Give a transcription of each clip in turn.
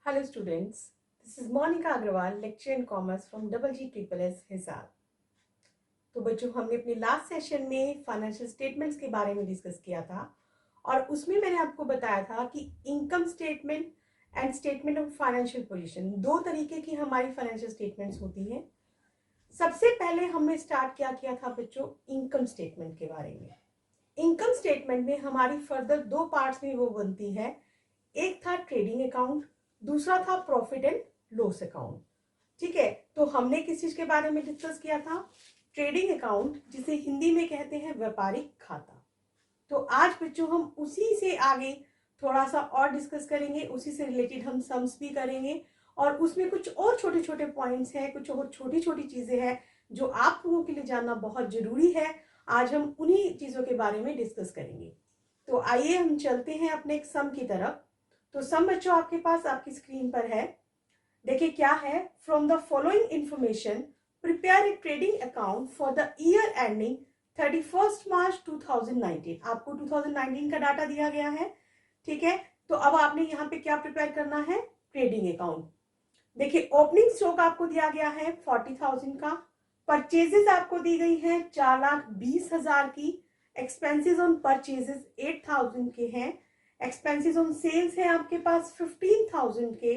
Hello students, this is Monica Agrawal, lecturer in commerce from GGSSS Hisar. तो बच्चों, हमने अपने लास्ट सेशन में फाइनेंशियल स्टेटमेंट्स के बारे में डिस्कस किया था और उसमें मैंने आपको बताया था कि income statement and statement of financial position दो तरीके की हमारी फाइनेंशियल स्टेटमेंट्स होती हैं। सबसे पहले हमने स्टार्ट किया था बच्चों इनकम स्टेटमेंट के बारे में। इनकम स्टेटमेंट में हमारी फर्दर दो पार्ट्स में वो बनती है। एक था ट्रेडिंग अकाउंट, दूसरा था प्रॉफिट एंड लॉस अकाउंट। ठीक है, तो हमने किस चीज के बारे में डिस्कस किया था? ट्रेडिंग अकाउंट, जिसे हिंदी में कहते हैं व्यापारिक खाता। तो आज बच्चों हम उसी से आगे थोड़ा सा और डिस्कस करेंगे, उसी से रिलेटेड हम सम्स भी करेंगे और उसमें कुछ और छोटे छोटे पॉइंट्स हैं, कुछ और छोटी छोटी चीजें हैं जो आप लोगों के लिए जानना बहुत जरूरी है। आज हम उन्हीं चीजों के बारे में डिस्कस करेंगे। तो आइए हम चलते हैं अपने एक सम की तरफ। तो सम बच्चों आपके पास आपकी स्क्रीन पर है। देखिए क्या है। From the following information prepare a trading account for the year ending 31 मार्च 2019। आपको 2019 का डाटा दिया गया है। ठीक है, तो अब आपने यहाँ पे क्या प्रिपेयर करना है? Trading account. देखिए ओपनिंग स्टॉक आपको दिया गया है 40,000 का। परचेजेस आपको दी गई है 4,20,000 की। एक्सपेंसेस ऑन परचेजेस 8,000 के हैं। एक्सपेंसेस ऑन सेल्स है आपके पास 15,000 के।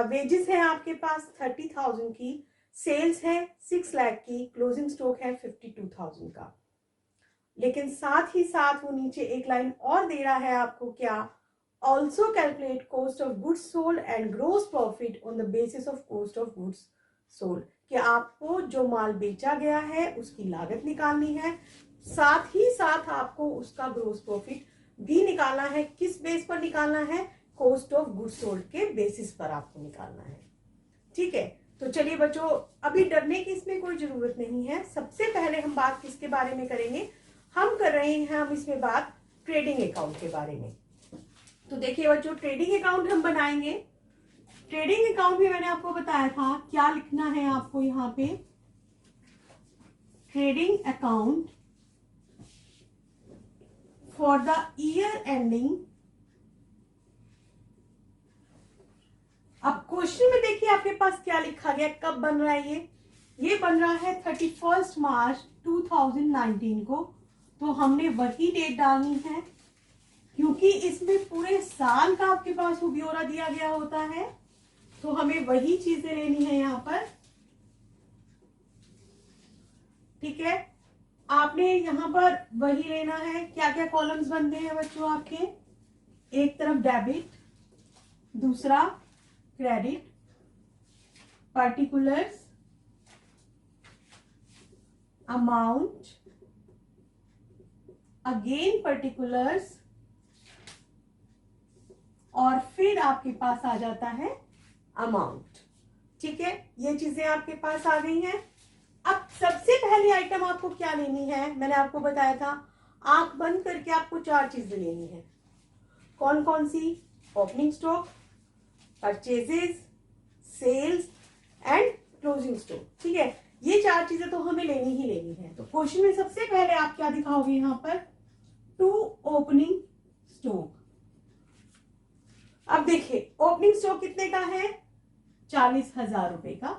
वेजेस है आपके पास 30,000 की। सेल्स है 6 लाख की। क्लोजिंग स्टॉक है 52,000 का। लेकिन साथ ही साथ वो नीचे एक लाइन और दे रहा है आपको, क्या? Also calculate cost of goods sold and gross profit on the basis of cost of goods sold. कि आपको जो माल बेचा गया है उसकी लागत निकालनी है, साथ ही साथ आपको उसका ग्रोस प्रॉफिट भी निकालना है। किस बेस पर निकालना है? कॉस्ट ऑफ गुड्स सोल्ड के बेसिस पर आपको निकालना है। ठीक है, तो चलिए बच्चों, अभी डरने की इसमें कोई जरूरत नहीं है। सबसे पहले हम बात किसके बारे में करेंगे? हम कर रहे हैं हम इसमें बात ट्रेडिंग अकाउंट के बारे में। तो देखिए बच्चों, ट्रेडिंग अकाउंट हम बनाएंगे। ट्रेडिंग अकाउंट में मैंने आपको बताया था क्या लिखना है आपको यहाँ पे। Trading account for the year ending. अब क्वेश्चन में देखिए आपके पास क्या लिखा गया, कब बन रहा है ये बन रहा है 31 मार्च 2019 को। तो हमने वही डेट डालनी है क्योंकि इसमें पूरे साल का आपके पास वो ब्यौरा दिया गया होता है। तो हमें वही चीजें लेनी है यहाँ पर। ठीक है, आपने यहाँ पर वही लेना है। क्या क्या कॉलम्स बनते हैं बच्चों आपके? एक तरफ डेबिट, दूसरा credit, particulars, amount, again particulars, और फिर आपके पास आ जाता है अमाउंट। ठीक है, ये चीजें आपके पास आ गई हैं। अब सबसे पहली आइटम आपको क्या लेनी है? मैंने आपको बताया था आंख बंद करके आपको 4 चीजें लेनी है। कौन कौन सी? Opening stock, purchases, sales and closing stock. ठीक है, ये 4 चीजें तो हमें लेनी ही लेनी है। तो क्वेश्चन में सबसे पहले आप क्या दिखाओगे यहाँ पर? To opening stock. अब देखिए ओपनिंग स्टॉक कितने का है? 40,000 रुपए का,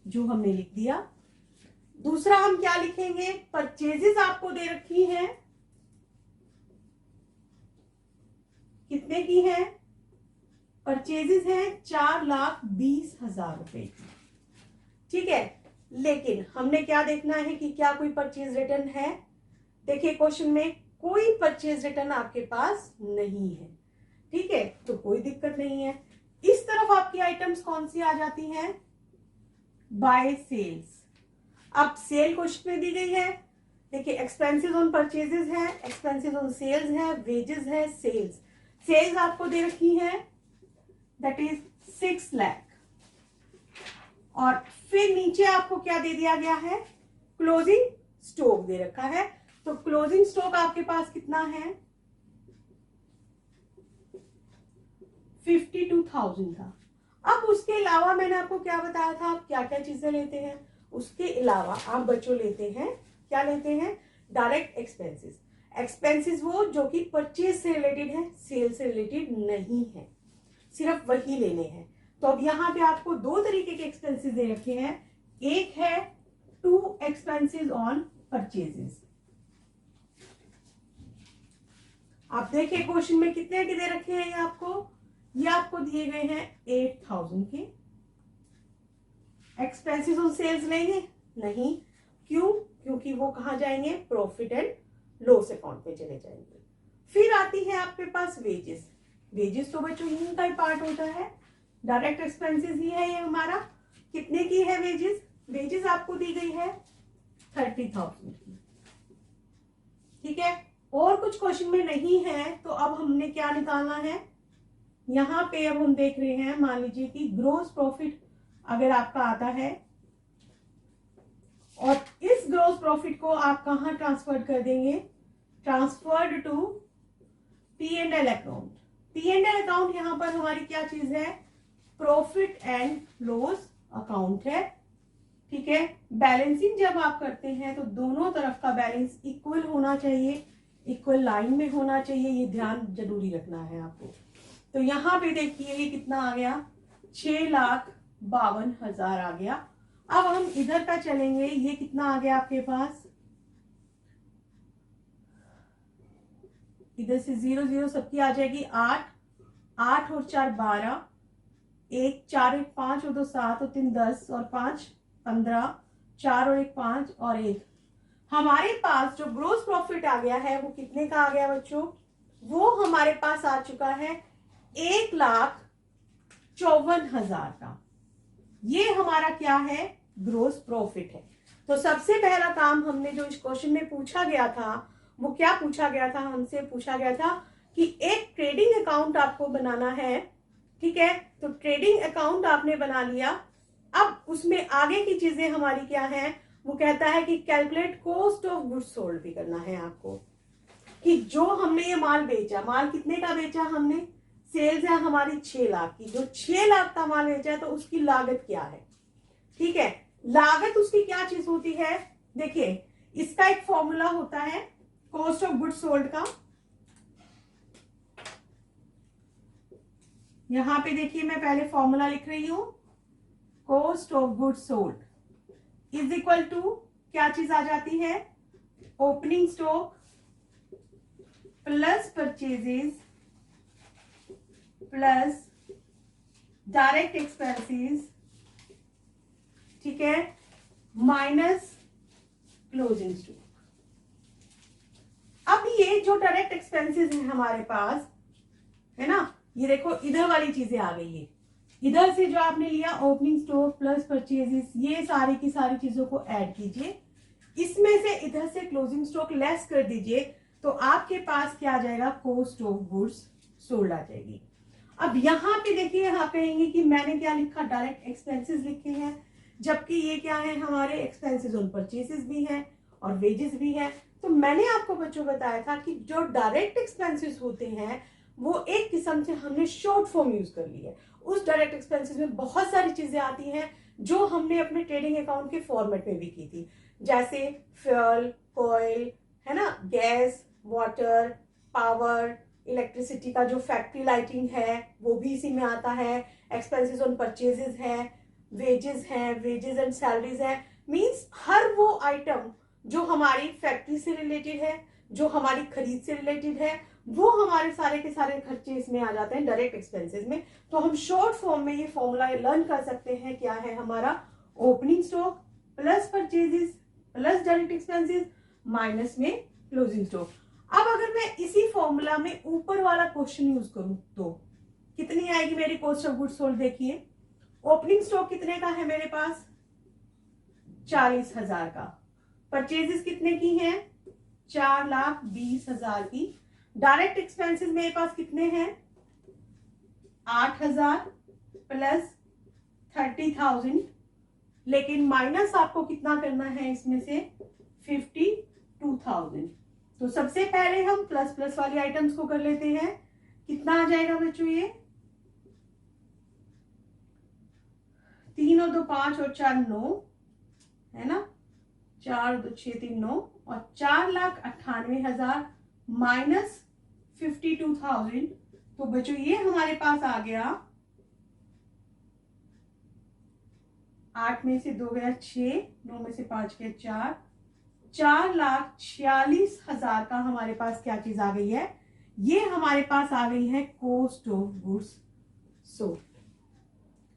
जो हमने लिख दिया। दूसरा हम क्या लिखेंगे? परचेजेस आपको दे रखी है, कितने की है? परचेजेस है 4,20,000 रुपए की। ठीक है, लेकिन हमने क्या देखना है कि क्या कोई परचेज रिटर्न है। देखिए क्वेश्चन में कोई परचेज रिटर्न आपके पास नहीं है। ठीक है, तो कोई दिक्कत नहीं है। इस तरफ आपकी आइटम्स कौन सी आ जाती हैं? By sales. अब सेल क्वेश्चन में दी गई है। देखिए एक्सपेंसेस ऑन परचेजेस है, एक्सपेंसेस ऑन सेल्स है, वेजेस है, सेल्स। सेल्स आपको दे रखी है, दैट इज 6 लाख। और फिर नीचे आपको क्या दे दिया गया है? क्लोजिंग स्टॉक दे रखा है। तो क्लोजिंग स्टॉक आपके पास कितना है? 52,000 का। अब उसके अलावा मैंने आपको क्या बताया था, आप क्या क्या चीजें लेते हैं? उसके अलावा आप बच्चों लेते हैं, क्या लेते हैं? Direct expenses. एक्सपेंसेस वो जो कि परचेज से रिलेटेड है, सेल से रिलेटेड नहीं है। सिर्फ वही लेने हैं। तो अब यहाँ पे आपको दो तरीके के एक्सपेंसेस दे रखे हैं। एक है टू एक्सपेंसेस ऑन परचेजेस। आप देखिए क्वेश्चन में कितने के दे रखे हैं ये आपको दिए गए हैं 8000 के। एक्सपेंसेस ऑन सेल्स लेंगे नहीं, क्यों? क्योंकि वो कहाँ जाएंगे? प्रॉफिट एंड लॉस अकाउंट में चले जाएंगे। फिर आती है आपके पास वेजेस। वेजेस तो बच्चों इनका ही पार्ट होता है, डायरेक्ट एक्सपेंसेस ही है ये हमारा। कितने की है वेजेस? वेजेस आपको दी गई है 30,000 की। ठीक है, और कुछ क्वेश्चन में नहीं है तो अब हमने क्या निकालना है? यहाँ पे अब हम देख रहे हैं, मान लीजिए कि ग्रोस प्रॉफिट अगर आपका आता है और इस ग्रोस प्रॉफिट को आप कहां ट्रांसफर कर देंगे? Transferred to P and L account. P and L account यहां पर हमारी क्या चीज है? प्रॉफिट एंड लॉस अकाउंट है। ठीक है, बैलेंसिंग जब आप करते हैं तो दोनों तरफ का बैलेंस इक्वल होना चाहिए, इक्वल लाइन में होना चाहिए, ये ध्यान जरूरी रखना है आपको। तो यहाँ पे देखिए ये कितना आ गया? 6,52,000 आ गया। अब हम इधर का चलेंगे, ये कितना आ गया आपके पास? इधर से 0 0 सबकी आ जाएगी 8, 8 और 4 12, 1 4 1 5 और 2 7 और 3 10 और 5 15, 4 और 1 5 और 1। हमारे पास जो ग्रोस प्रॉफिट आ गया है वो कितने का आ गया बच्चों? वो हमारे पास आ चुका है 1,54,000 का। ये हमारा क्या है? ग्रोस प्रॉफिट है। तो सबसे पहला काम हमने जो इस क्वेश्चन में पूछा गया था वो क्या पूछा गया था? हमसे पूछा गया था कि एक ट्रेडिंग अकाउंट आपको बनाना है। ठीक है, तो ट्रेडिंग अकाउंट आपने बना लिया। अब उसमें आगे की चीजें हमारी क्या है? वो कहता है कि calculate cost of goods sold भी करना है आपको, कि जो हमने ये माल बेचा, माल कितने का बेचा हमने? सेल्स है हमारी 6 लाख की, जो 6 लाख का माल बेचा तो उसकी लागत क्या है? ठीक है, लागत उसकी क्या चीज होती है? देखिए इसका एक फॉर्मूला होता है कॉस्ट ऑफ गुड्स सोल्ड का। यहां पे देखिए मैं पहले फॉर्मूला लिख रही हूं, cost of goods sold is equal to क्या चीज आ जाती है? Opening stock plus purchases plus direct expenses, ठीक है, माइनस क्लोजिंग स्टॉक। अब ये जो डायरेक्ट एक्सपेंसेस है हमारे पास, है ना, ये देखो इधर वाली चीजें आ गई है। इधर से जो आपने लिया ओपनिंग स्टॉक प्लस परचेजेस, ये सारी की सारी चीजों को ऐड कीजिए, इसमें से इधर से क्लोजिंग स्टॉक लेस कर दीजिए, तो आपके पास क्या आ जाएगा? कॉस्ट ऑफ गुड्स सोल्ड आ जाएगी। अब यहाँ पे देखिए आप कहेंगे कि मैंने क्या लिखा? डायरेक्ट एक्सपेंसेस लिखे हैं, जबकि ये क्या है? हमारे एक्सपेंसेस ऑन परचेसेस भी है और वेजेस भी है। तो मैंने आपको बच्चों बताया था कि जो डायरेक्ट एक्सपेंसेस होते हैं वो एक किस्म से हमने शॉर्ट फॉर्म यूज कर ली है। उस डायरेक्ट एक्सपेंसेस में बहुत सारी चीजें आती हैं जो हमने अपने ट्रेडिंग अकाउंट के फॉर्मेट में भी की थी, जैसे फ्यूल, ऑयल, है ना, गैस, वाटर, पावर, इलेक्ट्रिसिटी का जो फैक्ट्री लाइटिंग है वो भी इसी में आता है। एक्सपेंसेस ऑन परचेजेस है, वेजेस हैं, वेजेस एंड सैलरीज है। मींस हर वो आइटम जो हमारी फैक्ट्री से रिलेटेड है, जो हमारी खरीद से रिलेटेड है, वो हमारे सारे के सारे खर्चे इसमें आ जाते हैं डायरेक्ट एक्सपेंसेस में। तो हम शॉर्ट फॉर्म में ये फॉर्मूला लर्न कर सकते हैं, क्या है हमारा? Opening stock plus purchases plus direct expenses minus में क्लोजिंग स्टॉक। अब अगर मैं इसी फॉर्मूला में ऊपर वाला क्वेश्चन यूज करूं तो कितनी आएगी मेरी कॉस्ट ऑफ गुड्स सोल्ड? देखिए ओपनिंग स्टॉक कितने का है मेरे पास? 40,000 का। परचेजेस कितने की हैं? 4,20,000 की। डायरेक्ट एक्सपेंसेस मेरे पास कितने हैं? 8,000 प्लस 30,000, लेकिन माइनस आपको कितना करना है इसमें से? 52,000। तो सबसे पहले हम प्लस प्लस वाली आइटम्स को कर लेते हैं। कितना आ जाएगा बच्चों? ये 3 और 2 5 और 4 9, है ना, 4 2 6 3 9, और 4,98,000 माइनस 52,000 तो बच्चों ये हमारे पास आ गया 8 में से 2 गया 6, 9 में से 5 गया 4, 4,46,000 का हमारे पास क्या चीज आ गई है, ये हमारे पास आ गई है कॉस्ट ऑफ गुड्स सोल्ड।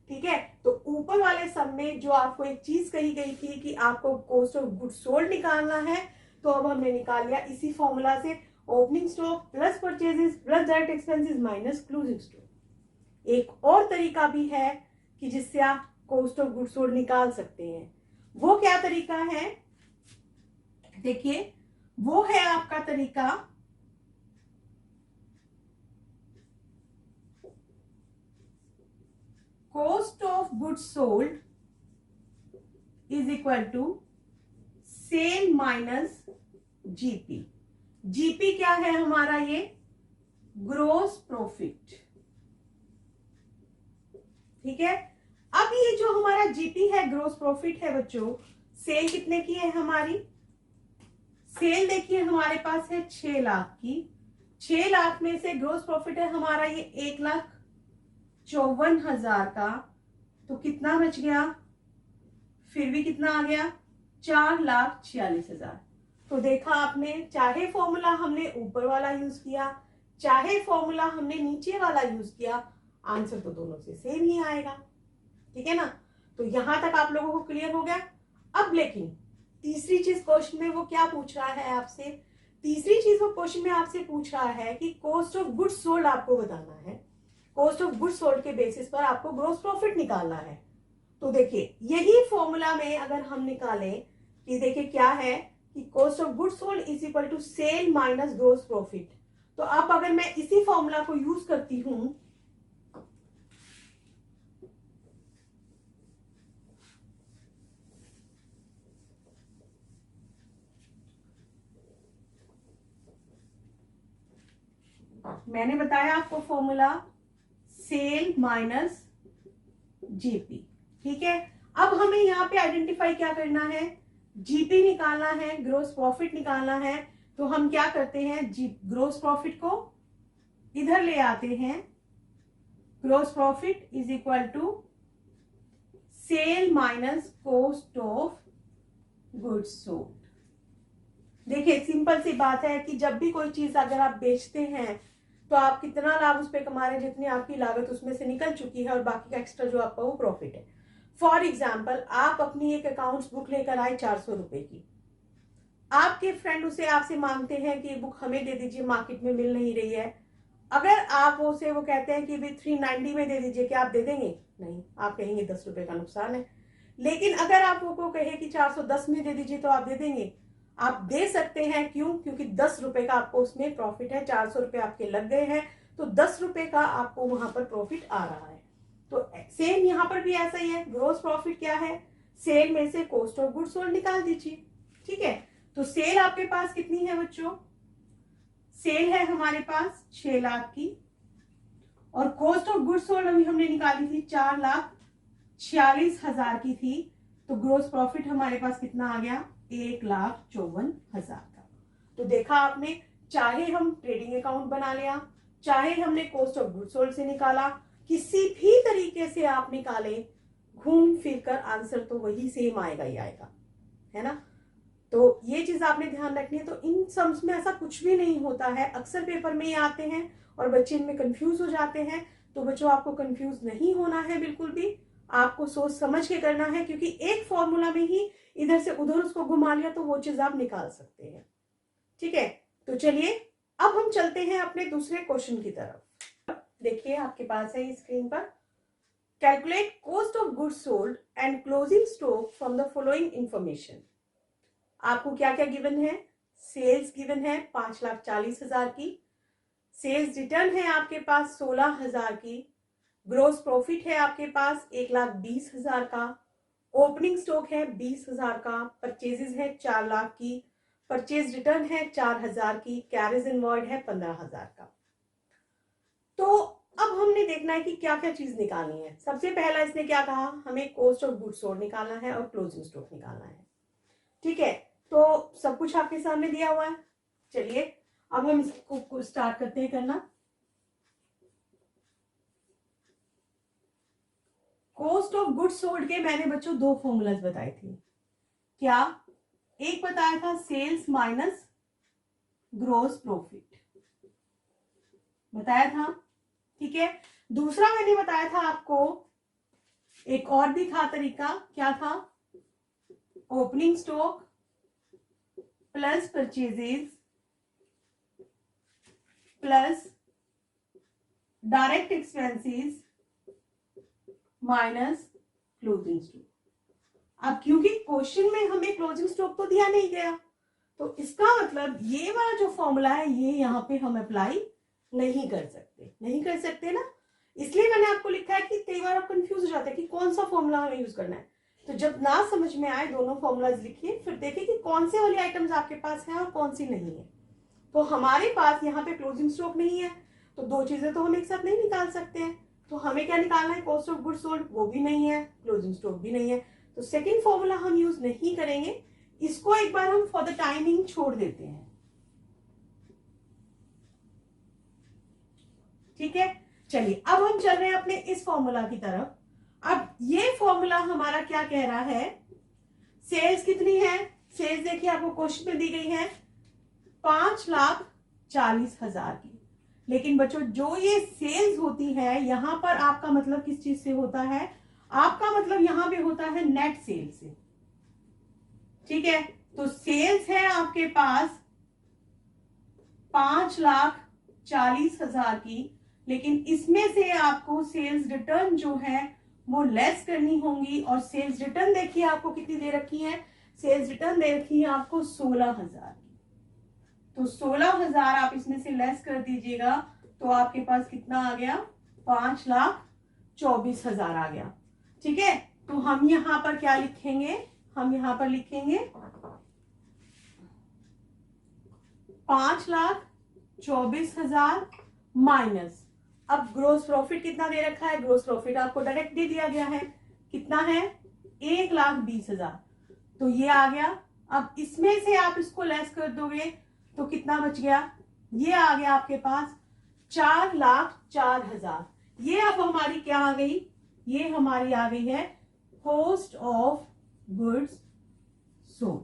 ठीक है, तो ऊपर वाले सब में जो आपको एक चीज कही गई थी कि आपको कॉस्ट ऑफ गुड्स सोल्ड निकालना है, तो अब हमने निकाल लिया इसी फॉर्मूला से, opening stock plus purchases plus direct expenses minus closing stock. एक और तरीका भी है कि जिससे आप कॉस्ट ऑफ गुड्स सोल्ड निकाल सकते हैं। वो क्या तरीका है, देखिए वो है आपका तरीका cost of goods sold is equal to sale minus GP. GP क्या है हमारा, ये ग्रोस प्रॉफिट। ठीक है, अब ये जो हमारा जीपी है ग्रोस प्रॉफिट है बच्चों, सेल कितने की है हमारी, सेल देखिए हमारे पास है 6 लाख की, 6 लाख में से ग्रोस प्रॉफिट है हमारा ये 1,54,000 का, तो कितना बच गया, फिर भी कितना आ गया 4,46,000। तो देखा आपने, चाहे फॉर्मूला हमने ऊपर वाला यूज किया चाहे फॉर्मूला हमने नीचे वाला यूज किया, आंसर तो दोनों से सेम ही आएगा। ठीक है ना, तो यहां तक आप लोगों को क्लियर हो गया। अब लेकिन तीसरी चीज क्वेश्चन में वो क्या पूछ रहा है आपसे, तीसरी चीज वो क्वेश्चन में आपसे पूछ रहा है कि कॉस्ट ऑफ गुड्स सोल्ड आपको बताना है, कॉस्ट ऑफ गुड्स सोल्ड के बेसिस पर आपको ग्रोस प्रॉफिट निकालना है। तो देखिए यही फॉर्मूला में अगर हम निकालें कि देखिए क्या है कि cost of goods sold is equal to sale minus gross profit, तो अब अगर मैं इसी फॉर्मूला को यूज करती हूं, मैंने बताया आपको फॉर्मूला सेल माइनस जीपी। ठीक है, अब हमें यहाँ पे आइडेंटिफाई क्या करना है, जीपी निकालना है, ग्रोस प्रॉफिट निकालना है। तो हम क्या करते हैं, जी ग्रोस प्रॉफिट को इधर ले आते हैं, gross profit is equal to sale minus cost of goods sold. देखिए सिंपल सी बात है कि जब भी कोई चीज अगर आप बेचते हैं तो आप कितना लाभ उस पर कमा रहे हैं, जितनी आपकी लागत उसमें से निकल चुकी है और बाकी का एक्स्ट्रा जो आपका वो प्रॉफिट है। फॉर एग्जाम्पल आप अपनी एक अकाउंट्स बुक लेकर आए 400 रुपए की, आपके फ्रेंड उसे आपसे मांगते हैं कि बुक हमें दे दीजिए, मार्केट में मिल नहीं रही है। अगर आप उसे वो कहते हैं कि भाई 390 में दे दीजिए, क्या आप दे देंगे, नहीं, आप कहेंगे 10 रुपए का नुकसान है। लेकिन अगर आप वो कहे कि 410 में दे दीजिए, तो आप दे देंगे, आप दे सकते हैं। क्यों, क्योंकि 10 रुपए का आपको उसमें प्रॉफिट है, 400 रुपए आपके लग गए हैं, तो 10 रुपए का आपको वहां पर प्रॉफिट आ रहा है। तो सेम यहां पर भी ऐसा ही है, ग्रोस प्रॉफिट क्या है, सेल में से कॉस्ट ऑफ गुड्स सोल्ड निकाल दीजिए। ठीक है, तो सेल आपके पास कितनी है बच्चों, सेल है हमारे पास 6 लाख की, और कॉस्ट ऑफ गुड्स सोल्ड अभी हमने निकाली थी 4,46,000 की थी, तो ग्रोस प्रॉफिट हमारे पास कितना आ गया, 1,54,000 का। तो देखा आपने, चाहे हम ट्रेडिंग अकाउंट बना लिया, चाहे हमने कॉस्ट ऑफ गुड्स सोल्ड से निकाला, किसी भी तरीके से आप निकाले, घूम फिर कर आंसर तो वही सेम आएगा ही आएगा, है ना। तो ये चीज आपने ध्यान रखनी है। तो इन सम्स में ऐसा कुछ भी नहीं होता है, अक्सर पेपर में ये आते हैं और बच्चे इनमें कंफ्यूज हो जाते हैं। तो बच्चों आपको कंफ्यूज नहीं होना है बिल्कुल भी, आपको सोच समझ के करना है, क्योंकि एक फॉर्मूला में ही इधर से उधर उसको घुमा लिया तो वो चीज आप निकाल सकते हैं। ठीक है, तो चलिए अब हम चलते हैं अपने दूसरे क्वेश्चन की तरफ। देखिए आपके पास है स्क्रीन पर, calculate cost of goods sold and closing stock from the following information. आपको क्या क्या गिवन है, सेल्स गिवन है 5,40,000 की, सेल्स रिटर्न है आपके पास 16,000 की, ग्रोस प्रॉफिट है आपके पास 1,20,000 का, ओपनिंग स्टॉक है 20,000 का, परचेजेस है 4 लाख की, परचेज रिटर्न है 4,000 की, कैरेज इनवॉइड है 15,000 का। तो अब हमने देखना है कि क्या क्या चीज निकालनी है। सबसे पहला इसने क्या कहा, हमें कॉस्ट ऑफ गुड्स सोल्ड निकालना है और क्लोजिंग स्टॉक निकालना है। ठीक है, तो सब कुछ आपके सामने दिया हुआ है। चलिए अब हम इसको स्टार्ट करते हैं करना। कॉस्ट ऑफ गुड्स सोल्ड के मैंने बच्चों दो फॉर्मूलाज बताए थे। क्या? एक बताया था सेल्स माइनस ग्रोस प्रॉफिट, बताया था, ठीक है। दूसरा मैंने बताया था आपको, एक और भी था तरीका, क्या था? Opening stock plus purchases plus direct expenses minus closing stock. अब क्योंकि क्वेश्चन में हमें क्लोजिंग स्टॉक तो दिया नहीं गया, तो इसका मतलब ये वाला जो फॉर्मूला है ये यहाँ पे हम अप्लाई नहीं कर सकते ना। इसलिए मैंने आपको लिखा है कि कई बार आप कंफ्यूज हो जाते हैं कि कौन सा फॉर्मूला हमें यूज करना है। तो जब ना समझ में आए दोनों फॉर्मूलाज लिखिए, फिर देखिए कि कौन से वाली आइटम्स आपके पास है और कौन सी नहीं है। तो हमारे पास यहाँ पे क्लोजिंग स्टॉक नहीं है, तो दो चीजें तो हम एक साथ नहीं निकाल सकते हैं। तो हमें क्या निकालना है? कॉस्ट ऑफ गुड्स सोल्ड, वो भी नहीं है, क्लोजिंग स्टॉक भी नहीं है, तो सेकेंड फॉर्मूला हम यूज नहीं करेंगे। इसको एक बार हम फॉर द टाइमिंग छोड़ देते हैं, ठीक है। चलिए अब हम चल रहे हैं अपने इस फॉर्मूला की तरफ। अब ये फॉर्मूला हमारा क्या कह रहा है? सेल्स कितनी है? सेल्स देखिए आपको क्वेश्चन में दी गई है 5,40,000 की। लेकिन बच्चों जो ये सेल्स होती है यहां पर आपका मतलब किस चीज से होता है? आपका मतलब यहां पे होता है नेट सेल से, ठीक है। तो सेल्स है आपके पास 5,40,000 की, लेकिन इसमें से आपको सेल्स रिटर्न जो है वो लेस करनी होंगी। और सेल्स रिटर्न देखिए आपको कितनी दे रखी है? सेल्स रिटर्न दे रखी है आपको 16,000 की। तो 16,000 आप इसमें से लेस कर दीजिएगा तो आपके पास कितना आ गया? 5,24,000 आ गया, ठीक है। तो हम यहां पर क्या लिखेंगे? हम यहां पर लिखेंगे 5,24,000 माइनस, अब ग्रोस प्रॉफिट कितना दे रखा है? ग्रोस प्रॉफिट आपको डायरेक्ट दे दिया गया है, कितना है? 1,20,000। तो ये आ गया। अब इसमें से आप इसको लेस कर दोगे तो कितना बच गया? ये आ गया आपके पास 4,04,000। ये अब हमारी क्या आ गई? ये हमारी आ गई है कॉस्ट ऑफ गुड्स सोल्ड,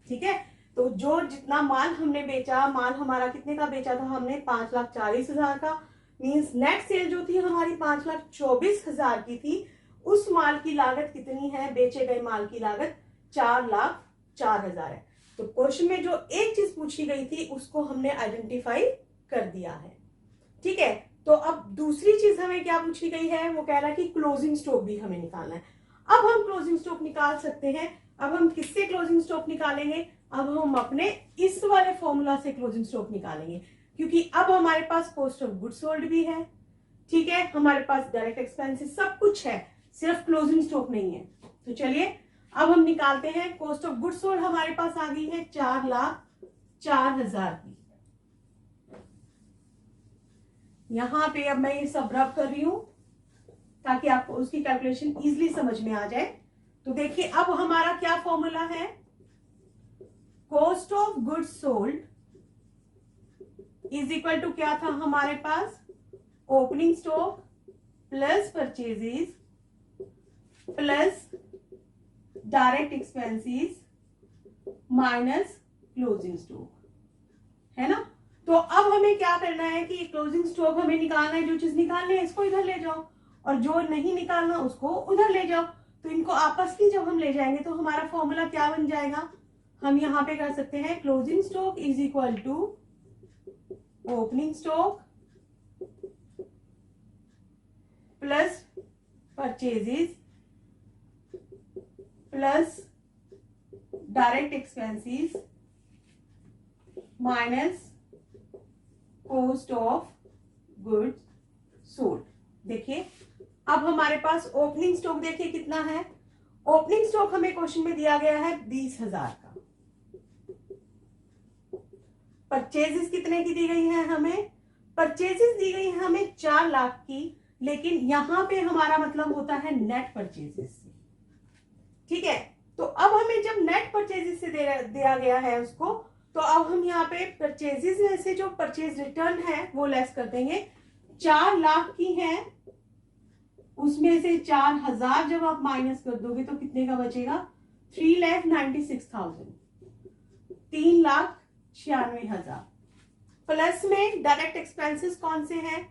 ठीक है। तो जो जितना माल हमने बेचा, माल हमारा कितने का बेचा था हमने? 5,40,000 का। मींस नेट सेल जो थी हमारी 5,24,000 की थी। उस माल की लागत कितनी है? बेचे गए माल की लागत 4,04,000 है। तो क्वेश्चन में जो एक चीज पूछी गई थी उसको हमने आइडेंटिफाई कर दिया है, ठीक है। तो अब दूसरी चीज हमें क्या पूछी गई है? वो कह रहा है कि क्लोजिंग स्टॉक भी हमें निकालना है। अब हम क्लोजिंग स्टॉक निकाल सकते हैं। अब हम किससे क्लोजिंग स्टॉक निकालेंगे? अब हम अपने इस वाले फॉर्मूला से क्लोजिंग स्टॉक निकालेंगे, क्योंकि अब हमारे पास कॉस्ट ऑफ गुड्स सोल्ड भी है, ठीक है, हमारे पास डायरेक्ट एक्सपेंसेस सब कुछ है, सिर्फ क्लोजिंग स्टॉक नहीं है। तो चलिए अब हम निकालते हैं। कॉस्ट ऑफ गुड्स सोल्ड हमारे पास आ गई है 4,04,000 की। यहां पे अब मैं ये सब रब कर रही हूं ताकि आपको उसकी कैलकुलेशन इजीली समझ में आ जाए। तो देखिए अब हमारा क्या फॉर्मूला है? Cost of goods sold is equal to क्या था हमारे पास? Opening stock plus purchases plus direct expenses minus closing stock, है ना। तो अब हमें क्या करना है कि क्लोजिंग स्टॉक हमें निकालना है। जो चीज निकालनी है इसको इधर ले जाओ और जो नहीं निकालना उसको उधर ले जाओ। तो इनको आपस में जब हम ले जाएंगे तो हमारा फॉर्मूला क्या बन जाएगा? हम यहां पे कर सकते हैं closing stock is equal to opening stock plus purchases plus direct expenses minus cost of goods sold. देखिए अब हमारे पास ओपनिंग स्टॉक देखिए कितना है? ओपनिंग स्टॉक हमें क्वेश्चन में दिया गया है 20,000 का। परचेजेस कितने की दी गई है हमें? परचेजेस दी गई है हमें 4 लाख की, लेकिन यहां पे हमारा मतलब होता है नेट परचेजेस से, ठीक है। तो अब हमें जब नेट परचेजेस से दिया गया है उसको, तो अब हम यहाँ पे परचेजेस में से जो परचेज रिटर्न है वो लेस कर देंगे। 4 लाख की है उसमें से 4,000 जब आप माइनस कर दोगे तो कितने का बचेगा? 3,96,000, 3,96,000। प्लस में डायरेक्ट एक्सपेंसेस कौन से हैं?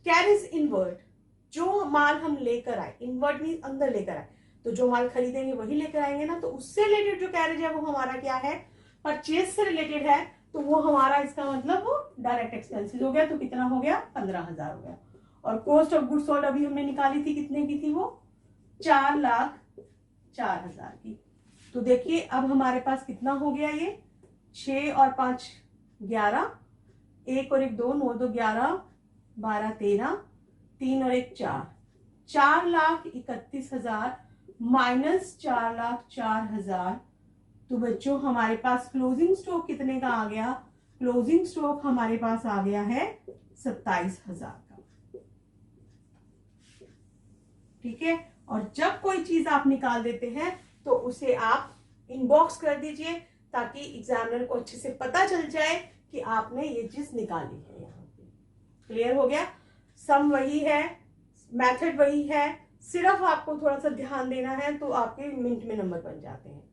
कैरिज इनवर्ड, जो माल हम लेकर आए, इनवर्ड मीन अंदर लेकर आए, तो जो माल खरीदेंगे वही लेकर आएंगे ना, तो उससे रिलेटेड जो कैरेज है वो हमारा क्या है? परचेज से रिलेटेड है, तो वो हमारा इसका मतलब वो डायरेक्ट एक्सपेंसेस हो गया। तो कितना हो गया? 15,000 हो गया। और कॉस्ट ऑफ गुड्स सोल्ड अभी हमने निकाली थी, कितने की थी वो? 4,04,000 की। तो देखिए अब हमारे पास कितना हो गया? ये 6 और 5 11, 1 और 1 2, 9 2 11, 12 13, 3 और 1 4, 4,31,000 माइनस 4,04,000। तो बच्चों हमारे पास क्लोजिंग स्टॉक कितने का आ गया? क्लोजिंग स्टॉक हमारे पास आ गया है 27,000 का। ठीक है। और जब कोई चीज आप निकाल देते हैं तो उसे आप इनबॉक्स कर दीजिए, ताकि एग्जामिनर को अच्छे से पता चल जाए कि आपने ये चीज निकाली है। यहाँ पे क्लियर हो गया? सम वही है, मेथड वही है, सिर्फ आपको थोड़ा सा ध्यान देना है तो आपके मिनट में नंबर बन जाते हैं।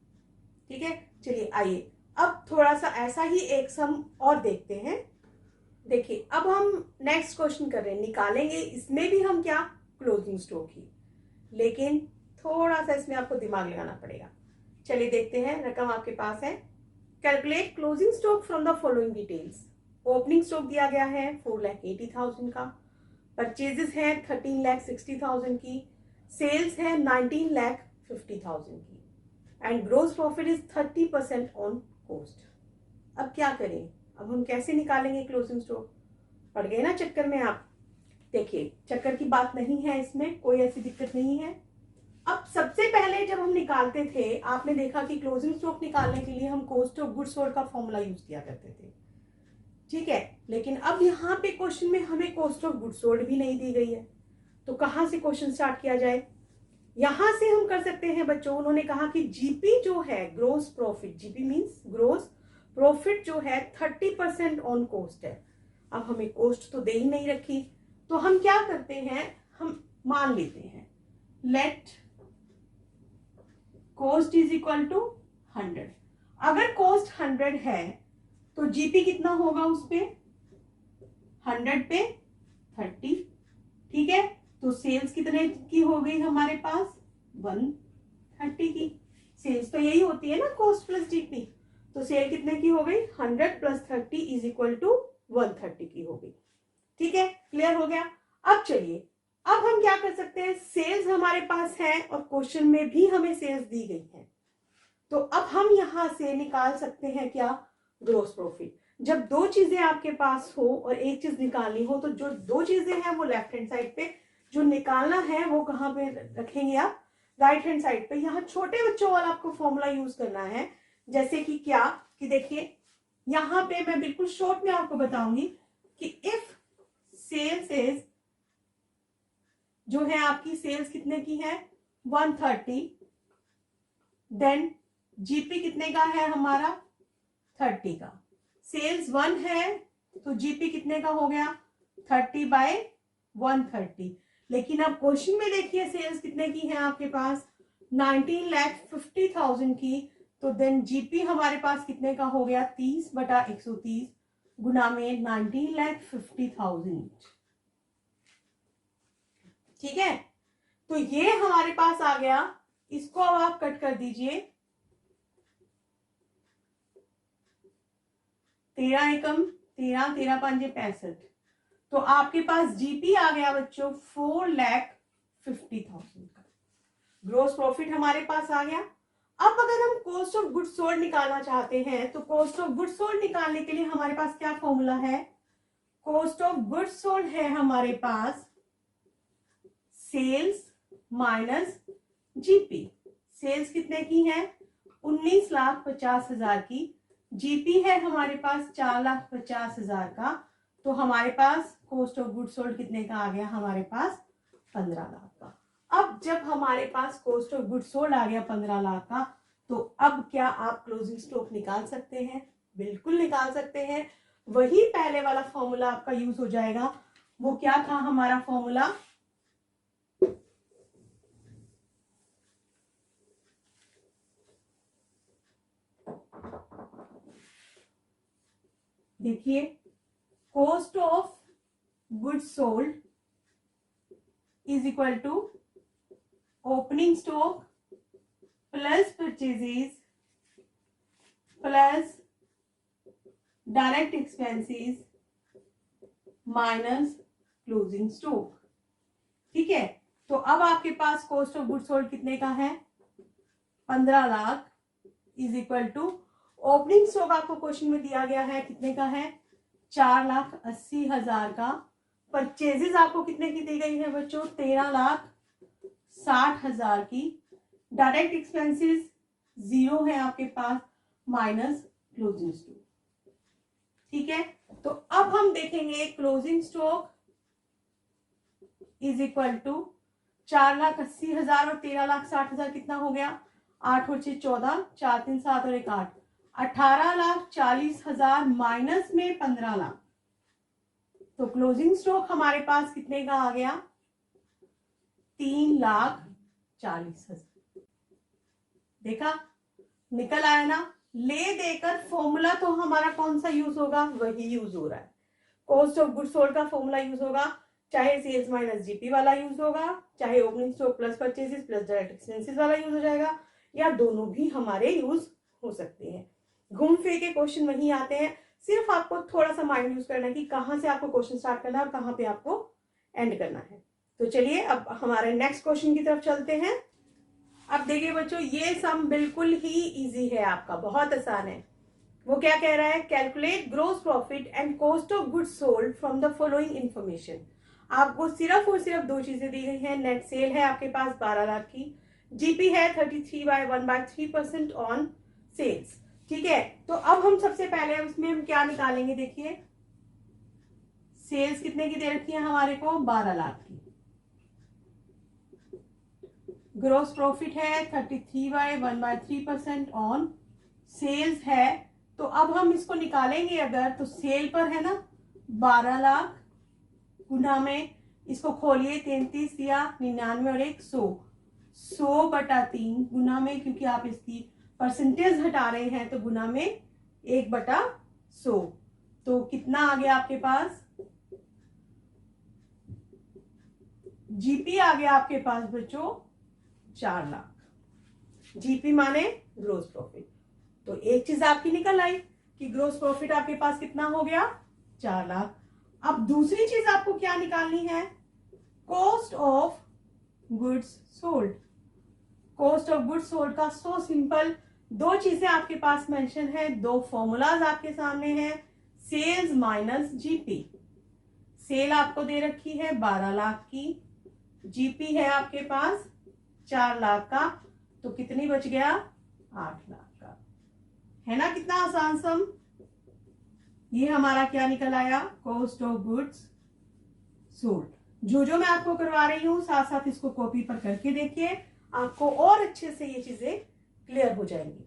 ठीक है, चलिए आइए अब थोड़ा सा ऐसा ही एक सम और देखते हैं। देखिए अब हम नेक्स्ट क्वेश्चन कर रहे हैं, निकालेंगे इसमें भी हम क्या? क्लोजिंग स्टॉक ही, लेकिन थोड़ा सा इसमें आपको दिमाग लगाना पड़ेगा। चलिए देखते हैं, रकम आपके पास है। Calculate closing stock from the following details. Opening stock दिया गया है 4,80,000 का, परचेजेस है 13,60,000 की, सेल्स है 19,50,000 की, and gross profit is 30% on cost. अब क्या करें? अब हम कैसे निकालेंगे क्लोजिंग स्टॉक? पड़ गए ना चक्कर में आप? देखिए चक्कर की बात नहीं है, इसमें कोई ऐसी दिक्कत नहीं है। अब सबसे पहले जब हम निकालते थे, आपने देखा कि क्लोजिंग स्टॉक निकालने के लिए हम कॉस्ट ऑफ गुड्स सोल्ड का फॉर्मूला यूज किया करते थे। ठीक है, लेकिन अब यहाँ पे क्वेश्चन में हमें कॉस्ट ऑफ गुड्स सोल्ड भी नहीं दी गई है, तो कहाँ से क्वेश्चन स्टार्ट किया जाए? यहां से हम कर सकते हैं बच्चों। उन्होंने कहा कि जीपी जो है, gross profit, GP means gross profit जो है 30% ऑन कॉस्ट है। अब हमें कॉस्ट तो दे ही नहीं रखी, तो हम क्या करते हैं? हम मान लेते हैं let cost is equal to 100। अगर कॉस्ट 100 है तो जीपी कितना होगा उस पे? 100 पे 30। ठीक है, तो सेल्स कितने की हो गई हमारे पास? 130 की। सेल्स तो यही होती है ना, कॉस्ट प्लस जीपी। तो सेल कितने की हो गई? 100 प्लस 30 इज इक्वल टू 130 की हो गई। ठीक है, क्लियर हो गया? अब चलिए, अब हम क्या कर सकते हैं? सेल्स हमारे पास है और क्वेश्चन में भी हमें सेल्स दी गई है, तो अब हम यहां से निकाल सकते हैं क्या? Gross profit. जब दो चीजें आपके पास हो और एक चीज निकालनी हो, तो जो दो चीजें हैं वो लेफ्ट हैंड साइड पे, जो निकालना है वो कहां पे रखेंगे आप? राइट हैंड साइड पे। यहाँ छोटे बच्चों वाला आपको फॉर्मूला यूज करना है। जैसे कि क्या? कि देखिए यहाँ पे मैं बिल्कुल शॉर्ट में आपको बताऊंगी कि इफ सेल्स इज, जो है आपकी सेल्स कितने की है? 130, देन जीपी कितने का है हमारा? 30 का। सेल्स 1 है तो जीपी कितने का हो गया? 30/130। लेकिन अब क्वेश्चन में देखिए सेल्स कितने की है आपके पास? 19,50,000 की। तो देन जीपी हमारे पास कितने का हो गया? 30/130 गुना में 19,50,000। ठीक है, तो ये हमारे पास आ गया। इसको अब आप कट कर दीजिए, 13 एकम 13, 13 पंजे 65। तो आपके पास जीपी आ गया बच्चों 4,50,000 का। ग्रोस प्रॉफिट हमारे पास आ गया। अब अगर हम कॉस्ट ऑफ गुड्स सोल्ड निकालना चाहते हैं, तो कॉस्ट ऑफ गुड्स सोल्ड निकालने के लिए हमारे पास क्या फॉर्मूला है? कॉस्ट ऑफ गुड्स सोल्ड है हमारे पास सेल्स माइनस जीपी। सेल्स कितने की है? 19,50,000 की। जीपी है हमारे पास 4,50,000 का। तो हमारे पास कॉस्ट ऑफ गुड्स सोल्ड कितने का आ गया? हमारे पास 15 लाख का। अब जब हमारे पास कॉस्ट ऑफ गुड्स सोल्ड आ गया 15 लाख का, तो अब क्या आप क्लोजिंग स्टॉक निकाल सकते हैं? बिल्कुल निकाल सकते हैं। वही पहले वाला फॉर्मूला आपका यूज हो जाएगा। वो क्या था हमारा फॉर्मूला? देखिए, cost of goods sold is equal to opening stock plus purchases plus direct expenses minus closing stock. ठीक है, तो अब आपके पास कॉस्ट ऑफ गुड्स सोल्ड कितने का है, 15 lakh is equal to opening stock आपको क्वेश्चन में दिया गया है कितने का है, 4,80,000 का। परचेजेस आपको कितने की दी गई है बच्चों, 13,60,000 की। डायरेक्ट एक्सपेंसेस 0 है आपके पास, माइनस क्लोजिंग स्टॉक। ठीक है, तो अब हम देखेंगे closing stock is equal to 4,80,000 और 13,60,000 कितना हो गया, 8 और 6 14, 4 3 7 और 1 8, 18,40,000 माइनस में 15 लाख। तो क्लोजिंग स्टॉक हमारे पास कितने का आ गया, 3,40,000। देखा, निकल आया ना। ले देकर फॉर्मूला तो हमारा कौन सा यूज होगा, वही यूज हो रहा है। कॉस्ट ऑफ गुड्स सोल्ड का फॉर्मूला यूज होगा, चाहे सेल्स माइनस जीपी वाला यूज होगा, चाहे opening stock plus purchases plus direct expenses वाला यूज हो जाएगा, या दोनों भी हमारे यूज हो सकते हैं। घूम फिर के क्वेश्चन वही आते हैं, सिर्फ आपको थोड़ा सा माइंड यूज करना है कि कहां से आपको क्वेश्चन स्टार्ट करना है और कहां पे आपको एंड करना है। तो चलिए अब हमारे नेक्स्ट क्वेश्चन की तरफ चलते हैं। अब देखिए बच्चों, ये सम बिल्कुल ही इजी है आपका, बहुत आसान है। वो क्या कह रहा है, calculate gross profit and cost of goods sold from the following information. आपको सिर्फ और सिर्फ दो चीजें दी गई हैं। नेट सेल है आपके पास 12 लाख की, जीपी है 33/1/3% ऑन सेल्स। ठीक है, तो अब हम सबसे पहले उसमें हम क्या निकालेंगे, देखिए सेल्स कितने की दे रखी है हमारे को, 12 लाख की। ग्रोस प्रॉफिट है 33/1/3% ऑन सेल्स है। तो अब हम इसको निकालेंगे अगर, तो सेल पर है ना 12 लाख गुना में, इसको खोलिए 33 या 99 और 100 गुना में, क्योंकि आप इसकी परसेंटेज हटा रहे हैं तो गुना में 1/100। तो कितना आ गया आपके पास, जीपी आ गया आपके पास बच्चों 4 लाख। जीपी माने ग्रोस प्रॉफिट। तो एक चीज आपकी निकल आई कि ग्रोस प्रॉफिट आपके पास कितना हो गया, 4 लाख। अब दूसरी चीज आपको क्या निकालनी है, cost of goods sold. Cost of goods sold का सो सिंपल, दो चीजें आपके पास मेंशन है, दो फॉर्मूलाज आपके सामने हैं, सेल्स माइनस जीपी। सेल आपको दे रखी है 12 लाख की, जीपी है आपके पास 4 लाख का, तो कितनी बच गया, 8 लाख का। है ना कितना आसान सम। ये हमारा क्या निकल आया, कॉस्ट ऑफ गुड्स सोल्ड। जो मैं आपको करवा रही हूं साथ साथ इसको कॉपी पर करके देखिए, आपको और अच्छे से ये चीजें क्लियर हो जाएंगी।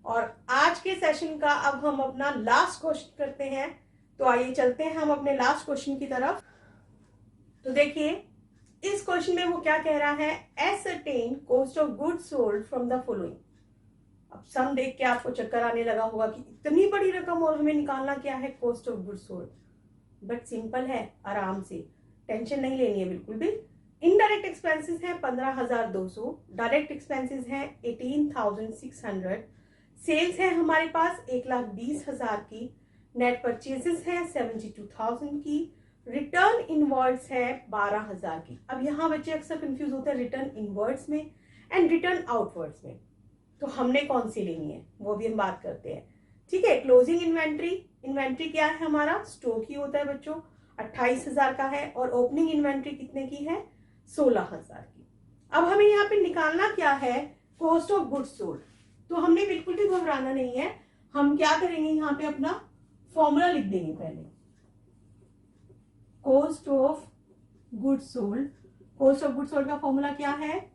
और आज के सेशन का अब हम अपना लास्ट क्वेश्चन करते हैं। तो आइए चलते हैं हम अपने लास्ट क्वेश्चन की तरफ। तो देखिए इस क्वेश्चन में वो क्या कह रहा है, ascertain cost of goods sold from the following. अब सम देख के आपको चक्कर आने लगा होगा कि इतनी बड़ी रकम और हमें निकालना क्या है, cost of goods sold. But simple है, आराम से, टेंशन नहीं लेनी है बिल्कुल भी। इनडायरेक्ट एक्सपेंसेस है 15,200, डायरेक्ट एक्सपेंसेस है 18,600, सेल्स है हमारे पास 1,20,000 की, नेट परचेजेस है 72,000 की, रिटर्न इनवर्ड्स है 12,000 की। अब यहाँ बच्चे अक्सर कंफ्यूज होते हैं रिटर्न इनवर्ड्स में एंड रिटर्न आउटवर्ड्स में, तो हमने कौन सी लेनी है वो भी हम बात करते हैं। ठीक है, क्लोजिंग इन्वेंट्री, इन्वेंट्री क्या है हमारा, स्टॉक ही होता है बच्चों, 28,000 का है, और ओपनिंग इन्वेंट्री कितने की है, 16,000 की। अब हमें यहाँ पे निकालना क्या है, कॉस्ट ऑफ गुड्स सोल्ड। तो हमने बिल्कुल भी घबराना नहीं है, हम क्या करेंगे यहाँ पे अपना फॉर्मूला लिख देंगे पहले, cost of goods sold. Cost of goods sold का फॉर्मूला क्या है,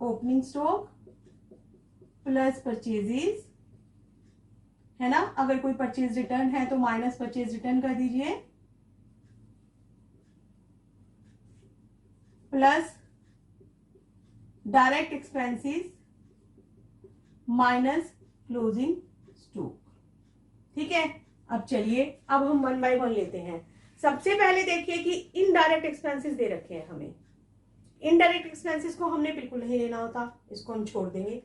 ओपनिंग स्टॉक प्लस परचेजेस, है ना। अगर कोई परचेज रिटर्न है तो माइनस परचेज रिटर्न कर दीजिए, plus direct expenses minus closing stock. ठीक है, अब चलिए अब हम 1 बाय 1 लेते हैं। सबसे पहले देखिए कि इनडायरेक्ट एक्सपेंसेस दे रखे हैं हमें। इनडायरेक्ट एक्सपेंसेस को हमने बिल्कुल नहीं लेना होता, इसको हम छोड़ देंगे।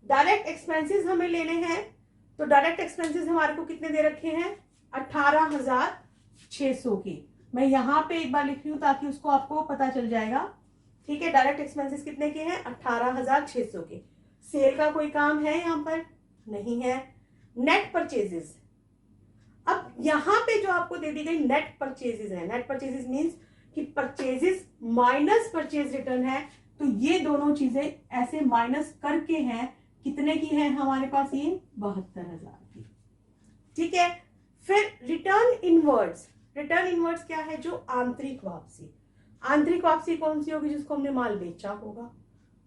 डायरेक्ट एक्सपेंसेस हमें लेने हैं, तो डायरेक्ट एक्सपेंसेस हमारे को कितने दे रखे हैं? 18,600 की। मैं यहाँ पे एक बार लिख रही हूँ ताकि उसको आपको पता चल जाएगा। ठीक है, डायरेक्ट एक्सपेंसेस कितने के हैं? 18,600 के। सेल का कोई काम है यहाँ पर? नहीं है। नेट परचेजेस, अब यहाँ पे जो आपको दे दी गई नेट परचेजेस है, नेट परचेजेस मीन्स कि परचेजेस माइनस परचेज रिटर्न है, तो ये दोनों चीजें ऐसे माइनस करके हैं। कितने की है हमारे पास? ये 72,000 की। ठीक है, फिर रिटर्न इनवर्ड्स। रिटर्न इनवर्ड्स क्या है? जो आंतरिक वापसी। आंतरिक वापसी कौन सी होगी? जिसको हमने माल बेचा होगा,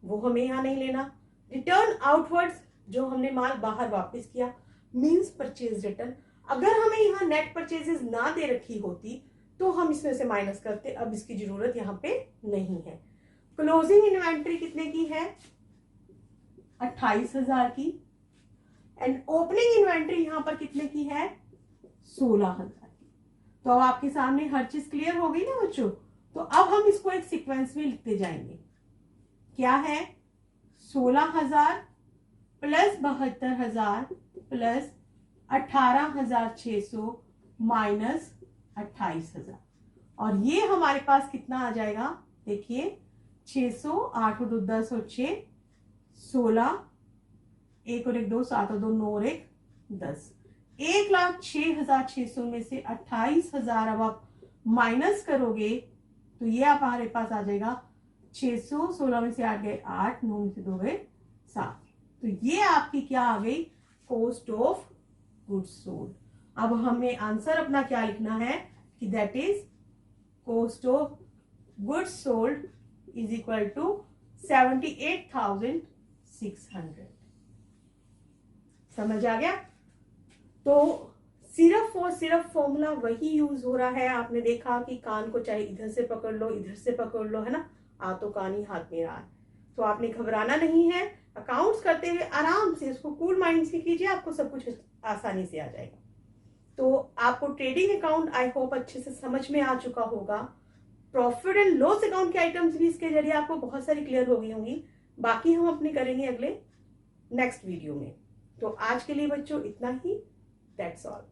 वो हमें यहाँ नहीं लेना। रिटर्न आउटवर्ड्स, जो हमने माल बाहर वापस किया, मीन्स परचेज रिटर्न। अगर हमें यहाँ नेट परचेजेस ना दे रखी होती तो हम इसमें से माइनस करते, अब इसकी जरूरत यहाँ पे नहीं है। क्लोजिंग इन्वेंट्री कितने की है? 28,000 की। एंड ओपनिंग इन्वेंट्री यहाँ पर कितने की है? 16,000 की। तो अब आपके सामने हर चीज क्लियर हो गई ना बच्चों? तो अब हम इसको एक सीक्वेंस में लिखते जाएंगे। क्या है? 16,000 प्लस 72,000 प्लस 18,600 माइनस 28,000, और ये हमारे पास कितना आ जाएगा? देखिए 600, 8 और 2 10 और 6 16, 1 और 1 2, 7 और 2 9 और 1 10। 1,06,600 में से 28,000 अब आप माइनस करोगे तो ये आप हमारे पास आ जाएगा 600, 16 में से 8 गए 8, 9 में से 2 गए 7। तो ये आपकी क्या आ गई? Cost of goods sold. अब हमें आंसर अपना क्या लिखना है कि that is cost of goods sold is equal to 78,600। समझ आ गया? तो सिर्फ और सिर्फ फॉर्मूला वही यूज हो रहा है। आपने देखा कि कान को चाहे इधर से पकड़ लो, इधर से पकड़ लो, है ना? आ तो कान ही हाथ में रहा है, तो आपने घबराना नहीं है। अकाउंट्स करते हुए आराम से उसको कूल माइंड से कीजिए, आपको सब कुछ आसानी से आ जाएगा। तो आपको ट्रेडिंग अकाउंट आई होप अच्छे से समझ में आ चुका होगा। प्रॉफिट एंड लॉस अकाउंट के आइटम्स भी इसके जरिए आपको बहुत सारी क्लियर हो गई होंगी। बाकी हम अपने करेंगे अगले नेक्स्ट वीडियो में। तो आज के लिए बच्चों इतना ही। That's all.